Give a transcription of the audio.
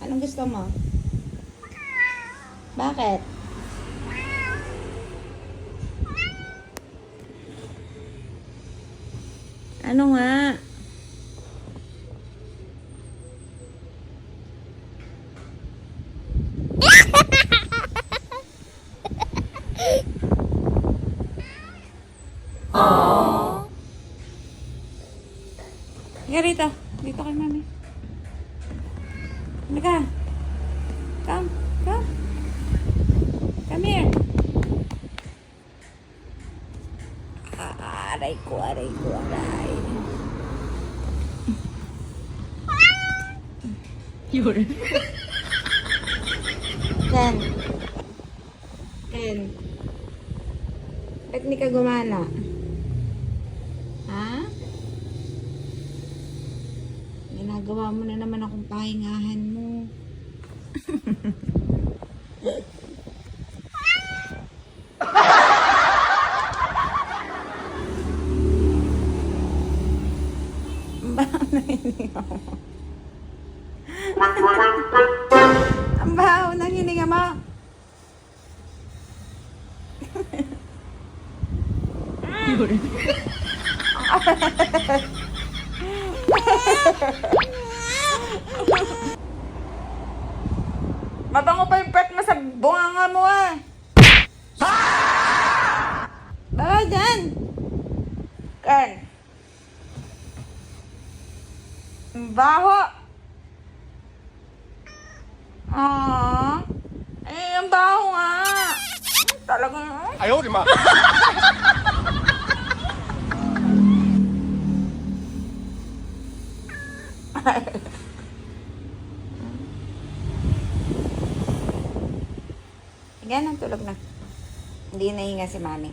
Anong gusto mo? Bakit? Ano nga? Aww. Halika rito. Dito kay mami. Halika. Come. Come. Come here. Aray ko, aray ko, aray. Yun. Ken. Ken. Ba't hindi ka gumana? Ha? Ginagawa mo na naman akong pahingahan mo. Bakit nahininga mo? Ang baho ng hininga mo. Mabango pa yung pet mo sa bunganga mo ah. Baka dyan. Ken. Ang baho. Aww. Eh, ang baho nga. Talagang... Ayaw, di ma. Yan, ang tulog na. Hindi nahinga si mami.